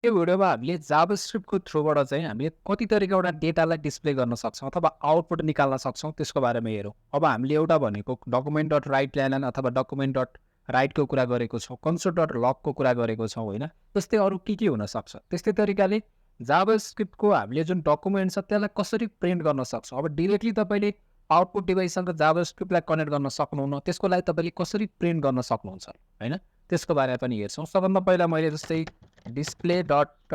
यो भिडियोमा हामीले जाभास्क्रिप्टको थ्रुबाट चाहिँ हामीले कति तरिकाबाट डेटालाई डिस्प्ले गर्न सक्छौँ अथवा आउटपुट निकाल्न सक्छौँ त्यसको बारेमा हेरौँ। अब हामीले एउटा भनेको डकुमेन्ट डट राइट ल्यालन अथवा डकुमेन्ट डट राइटको कुरा गरेको छौँ, कन्सोल डट लगको कुरा गरेको छौँ होइन। त्यस्तै अरू के हुनसक्छ। त्यस्तै तरिकाले जाभास्क्रिप्टको हामीले जुन डकुमेन्ट छ त्यसलाई कसरी प्रिन्ट गर्न सक्छौँ। अब डिरेक्टली तपाईँले आउटपुट डिभाइससँग जाभास्क्रिप्टलाई कनेक्ट गर्न सक्नुहुन्न, त्यसको लागि तपाईँले कसरी प्रिन्ट गर्न सक्नुहुन्छ होइन, त्यसको बारेमा पनि हेर्छौँ। सबभन्दा पहिला मैले जस्तै डिस्प्ले डट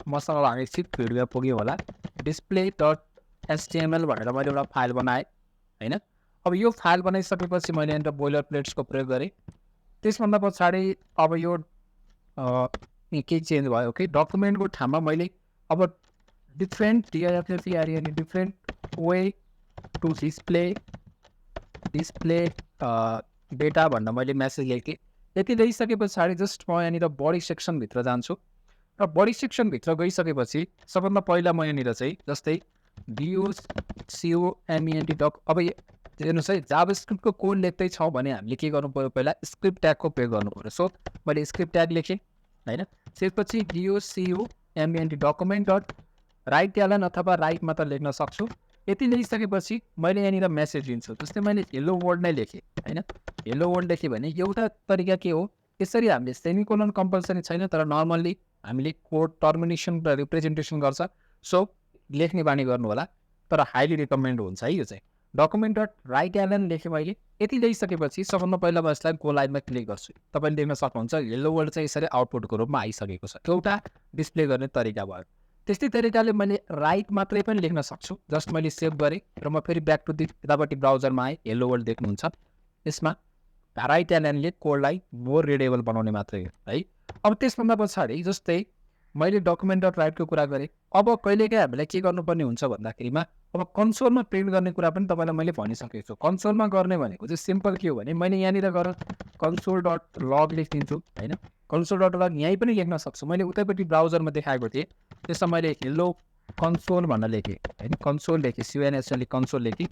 मसँग एकछिन भिडियो पुग्यो होला, डिस्प्ले डट एचटिएमएल भनेर मैले एउटा फाइल बनाएँ होइन। अब यो फाइल बनाइसकेपछि मैले यहाँनिर बोइलर प्लेट्सको प्रयोग गरेँ। त्यसभन्दा पछाडि अब यो केही चेन्ज भयो कि डकुमेन्टको ठाउँमा मैले अब different different way to display data भनेर मैले मेसेज लेखेँ। यति ल्याइसके पछाडि जस्ट म यहाँनिर बडी सेक्सनभित्र जान्छु र बडी सेक्सनभित्र गइसकेपछि सबभन्दा पहिला म यहाँनिर चाहिँ जस्तै DOCOMENT डक अब हेर्नुहोस् है, जाभास्क्रिप्टको कोड लेख्दै छौँ भने हामीले के गर्नु पऱ्यो, पहिला स्क्रिप्ट ट्यागको प्रयोग गर्नु पऱ्यो। सो मैले स्क्रिप्ट ट्याग लेखेँ होइन। त्यसपछि DOCOMENT डकुमेन्ट डट राइट ल्यालन अथवा राइट मात्र लेख्न सक्छु। यति लेखिसकेपछि मैले यहाँनिर मेसेज दिन्छु। जस्तै मैले हेलो वर्ल्ड नै लेखेँ होइन। हेलो वर्ल्ड लेखेँ भने एउटा तरिका के हो, यसरी हामीले सेमिकोलन कम्पलसरी छैन, तर नर्मल्ली हामीले कोड टर्मिनेसन र रिप्रेजेन्टेसन गर्छ। सो लेख्ने बानी गर्नु होला, तर हाइली रिकमेन्ड हुन्छ है यो चाहिँ। डकुमेन्ट डट राइट ल्यालन लेखेँ मैले। यति लेखिसकेपछि सबभन्दा पहिला म यसलाई गो लाइनमा क्लिक गर्छु। तपाईँले देख्न सक्नुहुन्छ हेलो वर्ल्ड चाहिँ यसरी आउटपुटको रूपमा आइसकेको छ। एउटा डिस्प्ले गर्ने तरिका भयो। त्यस्तै तरिकाले मैले राइट मात्रै पनि लेख्न सक्छु। जस्ट मैले सेभ गरेँ र म फेरि ब्याक टु यतापट्टि ब्राउजरमा आएँ। हेलो वर्ल्ड देख्नुहुन्छ, यसमा राइट ल्यानले कोडलाई मोर रिडेबल बनाउने मात्रै है। अब त्यसभन्दा पछाडि जस्तै मैले डकुमेन्ट डट राइटको कुरा गरेँ। अब कहिलेकाहीँ हामीलाई के गर्नुपर्ने हुन्छ भन्दाखेरिमा अब कन्सोलमा प्रिन्ट गर्ने कुरा पनि तपाईँलाई मैले भनिसकेको छु। कन्सोलमा गर्ने भनेको चाहिँ सिम्पल के हो भने मैले यहाँनिर गएर कन्सोल डट लग लेखिदिन्छु होइन। कन्सोल डट लग यहीँ पनि लेख्न सक्छु। मैले उतैपट्टि ब्राउजरमा देखाएको थिएँ, त्यसमा मैले हेलो कन्सोल भनेर लेखेँ होइन। कन्सोल लेखेँ, CONSOL कन्सोल लेखेँ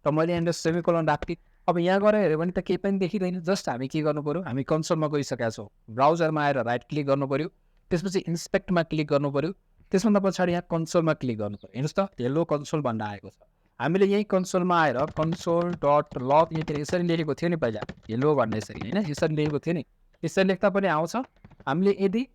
र मैले यहाँनिर सेमिकोलन राखेँ। अब यहाँ गएर हेऱ्यो भने त केही पनि देखिँदैन। जस्ट हामी के गर्नु पऱ्यो, हामी कन्सोलमा गइसकेका छौँ। ब्राउजरमा आएर राइट क्लिक गर्नु पऱ्यो, त्यसपछि इन्सपेक्टमा क्लिक गर्नु पऱ्यो, त्यसभन्दा पछाडि यहाँ कन्सोलमा क्लिक गर्नु पऱ्यो। हेर्नुहोस् त हेलो कन्सोल भनेर आएको छ। हामीले यहीँ कन्सोलमा आएर कन्सोल डट लग लेखेर यसरी लेखेको थियो नि पहिला, हेलो भन्ने यसरी होइन, यसरी लेखेको थियो नि। यसरी लेख्दा पनि आउँछ। हामीले यदि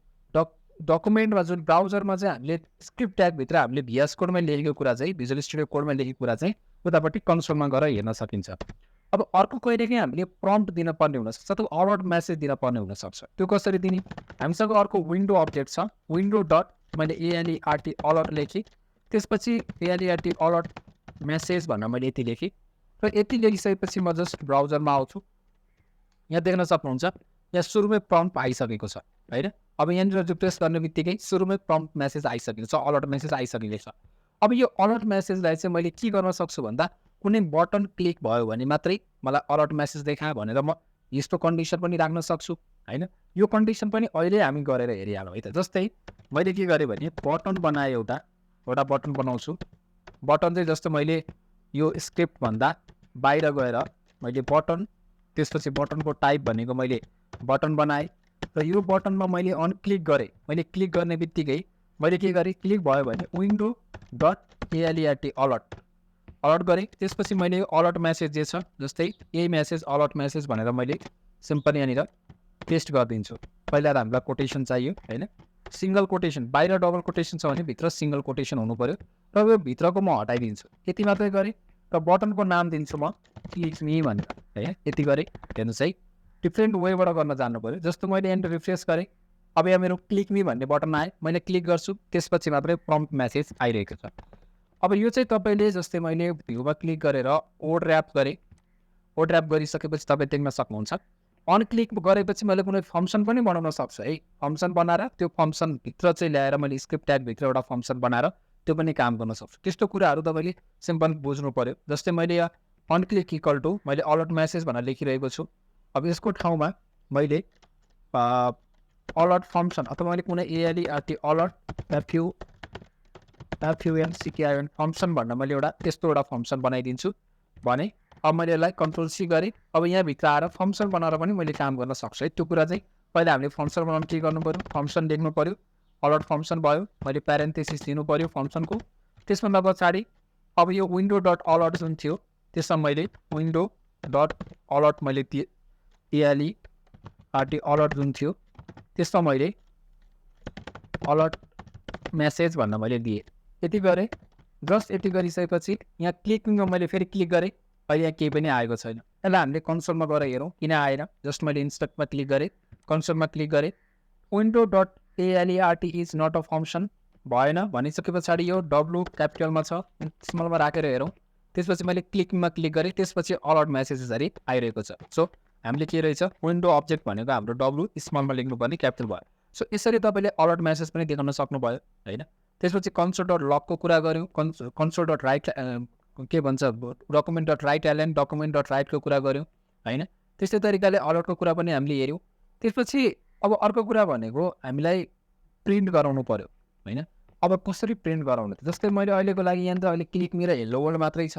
डकुमेन्टमा जुन ब्राउजरमा चाहिँ हामीले स्क्रिप्ट ट्यागभित्र हामीले VS कोडमा लेखेको कुरा चाहिँ, भिजुअल स्टुडियो कोडमा लेखेको कुरा चाहिँ उतापट्टि कन्सोलमा गएर हेर्न सकिन्छ। अब अर्को कहिलेकाहीँ हामीले प्रम्प्ट दिन पर्ने हुनसक्छ, त्यो अलर्ट मेसेज दिन पर्ने हुनसक्छ। त्यो कसरी दिने, हामीसँग अर्को विन्डो अब्जेक्ट छ, विन्डो डट मैले ALERT अलर्ट लेखेँ। त्यसपछि ALERT अलर्ट मेसेज भनेर मैले यति लेखेँ र यति लेखिसकेपछि म जस्ट ब्राउजरमा आउँछु। यहाँ देख्न सक्नुहुन्छ यहाँ सुरुमै प्रम्प्ट आइसकेको छ होइन। अब यहाँनिर रिप्लेस गर्ने बित्तिकै सुरुमै प्रम्प्ट मेसेज आइसकेको छ, अलर्ट मेसेज आइसकेको छ। अब यो अलर्ट मेसेजलाई चाहिँ मैले के गर्न सक्छु भन्दा कुनै बटन क्लिक भयो भने मात्रै मलाई अलर्ट मेसेज देखायो भनेर म यस्तो कन्डिसन पनि राख्न सक्छु होइन। यो कन्डिसन पनि अहिले हामी गरेर हेरिहालौँ है त। जस्तै मैले के गरेँ भने बटन बनाएँ, एउटा बटन बनाउँछु। बटन चाहिँ जस्तो मैले यो स्क्रिप्टभन्दा बाहिर गएर मैले बटन, त्यसपछि बटनको टाइप भनेको मैले बटन बनाएँ र यो बटनमा मैले अनक्लिक गरेँ। मैले क्लिक गर्ने बित्तिकै मैले के गरेँ, क्लिक भयो भने विन्डो डट ALERT अलर्ट गरेँ। त्यसपछि मैले यो अलर्ट मेसेज जे छ जस्तै ए मेसेज अलर्ट मेसेज भनेर मैले सिम्पल यहाँनिर पेस्ट गरिदिन्छु। पहिला त हामीलाई कोटेसन चाहियो होइन, सिङ्गल कोटेसन, बाहिर डबल कोटेसन छ भने भित्र सिङ्गल कोटेसन हुनु पऱ्यो र यो भित्रको म हटाइदिन्छु। यति मात्रै गरेँ र बटनको नाम दिन्छु म क्लिक मी भनेर है। यति गरेँ। हेर्नुहोस् है, डिफ्रेन्ट वेबाट गर्न जानु पऱ्यो। जस्तो मैले यहाँनिर रिफ्रेस गरेँ, अब यहाँ मेरो क्लिक मी भन्ने बटन आयो, मैले क्लिक गर्छु, त्यसपछि मात्रै प्रम्प्ट मेसेज आइरहेको छ। अब यो चाहिँ तपाईँले जस्तै मैले भ्यूमा क्लिक गरेर ओड ऱ्याप गरेँ। ओड ऱ्याप गरिसकेपछि तपाईँ देख्न सक्नुहुन्छ अनक्लिक गरेपछि मैले कुनै फङ्सन पनि बनाउन सक्छु है। फङ्सन बनाएर त्यो फङ्सनभित्र चाहिँ ल्याएर मैले स्क्रिप्ट ट्यागभित्र एउटा फङ्सन बनाएर त्यो पनि काम गर्न सक्छु। त्यस्तो कुराहरू तपाईँले सिम्पल बुझ्नु पऱ्यो। जस्तै मैले यहाँ अनक्लिक इक्वल टु मैले अलर्ट मेसेज भनेर लेखिरहेको छु। अब यसको ठाउँमा मैले अलर्ट फङ्सन अथवा मैले कुनै ALERT अलर्ट FUNCKIN फङ्सन भनेर मैले एउटा त्यस्तो एउटा फङ्सन बनाइदिन्छु भने अब मैले यसलाई कन्ट्रोल C गरेँ। अब यहाँभित्र आएर फङ्सन बनाएर पनि मैले काम गर्न सक्छु है। त्यो कुरा चाहिँ पहिला हामीले फङ्सन बनाउनु के गर्नु पऱ्यो, फङ्सन लेख्नु पऱ्यो। अलर्ट फङ्सन भयो, मैले प्यारेन्थेसिस दिनु पऱ्यो फङ्सनको। त्यसभन्दा पछाडि अब यो विन्डो डट अलर्ट जुन थियो त्यसमा मैले विन्डो डट अलर्ट मैले दिएँ, ALERT अलर्ट जुन थियो त्यसमा मैले अलर्ट मेसेज भनेर मैले दिएँ। यति गरेँ। जस्ट यति गरिसकेपछि यहाँ क्लिकिङमा मैले फेरि क्लिक गरेँ, अहिले यहाँ केही पनि आएको छैन। यसलाई हामीले कन्सोलमा गएर हेरौँ किन आएन। जस्ट मैले इन्स्ट्रक्टमा क्लिक गरेँ, कन्सोलमा क्लिक गरेँ, window dot ALERT is not a function भएन भनिसके पछाडि यो W क्यापिटलमा छ, स्मलमा राखेर हेरौँ। त्यसपछि मैले क्लिकिङमा क्लिक गरेँ, त्यसपछि अलर्ट मेसेजेसहरू आइरहेको छ। सो हामीले के रहेछ, विन्डो अब्जेक्ट भनेको हाम्रो W स्मलमा लेख्नुपर्ने क्यापिटल भयो। सो यसरी तपाईँले अलर्ट मेसेज पनि देखाउन सक्नुभयो होइन। त्यसपछि कन्सोल डट लकको कुरा गऱ्यौँ, कन्सोल डट राइट के भन्छ document dot write LN document dot राइटको कुरा गऱ्यौँ होइन। त्यस्तै तरिकाले अलर्टको कुरा पनि हामीले हेऱ्यौँ। त्यसपछि अब अर्को कुरा भनेको हामीलाई प्रिन्ट गराउनु पऱ्यो होइन। अब कसरी प्रिन्ट गराउनु, जस्तै मैले अहिलेको लागि यहाँ त अहिले क्लिक मेरो हेलो वर्ल्ड मात्रै छ।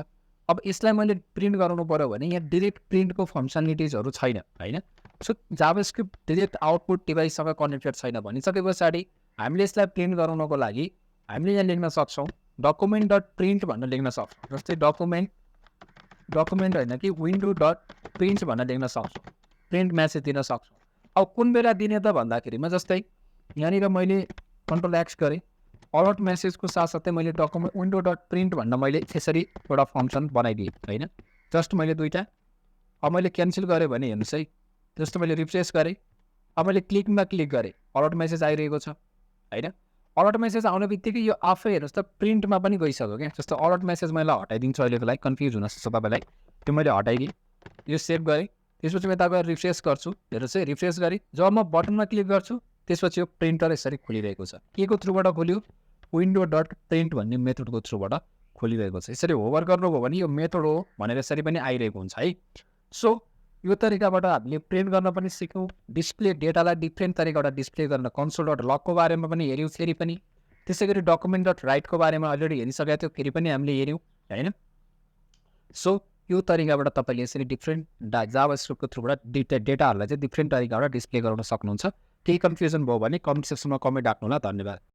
अब यसलाई मैले प्रिन्ट गराउनु पऱ्यो भने यहाँ डिरेक्ट प्रिन्टको फङ्सनालिटिजहरू छैन होइन। सो जाभास्क्रिप्ट डिरेक्ट आउटपुट डिभाइससँग कनेक्टेड छैन भनिसके पछाडि हामीले यसलाई प्रिन्ट गराउनको लागि हामीले यहाँ लेख्न सक्छौँ डकुमेन्ट डट प्रिन्ट भनेर लेख्न सक्छौँ। जस्तै डकुमेन्ट होइन कि विन्डो डट प्रिन्ट भनेर लेख्न सक्छौँ, प्रिन्ट मेसेज दिन सक्छौँ। अब कुन बेला दिने त भन्दाखेरिमा जस्तै यहाँनिर मैले Ctrl+X गरेँ, अलर्ट मेसेजको साथसाथै मैले डकुमेन्ट विन्डो डट प्रिन्ट भनेर मैले यसरी एउटा फङ्सन बनाइदिएँ होइन। जस्ट मैले दुईवटा। अब मैले क्यान्सल गरेँ भने हेर्नुहोस् है, जस्तो मैले रिफ्रेस गरेँ, अब मैले क्लिकमा क्लिक गरेँ, अलर्ट मेसेज आइरहेको छ होइन। अलर्ट मेसेज आउने बित्तिकै यो आफै हेर्नुहोस् त प्रिन्टमा पनि गइसक्यो क्या। जस्तो अलर्ट मेसेज मैले हटाइदिन्छु अहिलेको लागि, कन्फ्युज हुनसक्छ तपाईँलाई, त्यो मैले हटाइदिएँ, यो सेभ गरेँ। त्यसपछि म तपाईँ रिफ्रेस गर्छु, हेर्नुहोस् है, रिफ्रेस गरेँ, जब म बटनमा क्लिक गर्छु त्यसपछि यो प्रिन्टर यसरी खोलिरहेको छ। के को थ्रुबाट खोल्यो, विन्डो डट प्रिन्ट भन्ने मेथडको थ्रुबाट खोलिरहेको छ। यसरी होभर गर्नुभयो भने यो मेथड हो भनेर यसरी पनि आइरहेको हुन्छ है। सो यो तरिकाबाट हामीले प्रिन्ट गर्न पनि सिक्यौँ, डिस्प्ले डेटालाई डिफ्रेन्ट तरिकाबाट डिस्प्ले गर्न कन्सोल डट लकको बारेमा पनि हेऱ्यौँ फेरि पनि। त्यसै गरी डकुमेन्ट डट राइटको बारेमा अलरेडी हेरिसकेको थियो, फेरि पनि हामीले हेऱ्यौँ होइन। सो यो तरिकाबाट तपाईँले यसरी डिफ्रेन्ट जाभास्क्रिप्टको थ्रुबाट डेटाहरूलाई चाहिँ डिफ्रेन्ट तरिकाबाट डिस्प्ले गराउन सक्नुहुन्छ। केही कन्फ्युजन भयो भने कमेन्ट सेक्सनमा कमेन्ट राख्नु होला। धन्यवाद।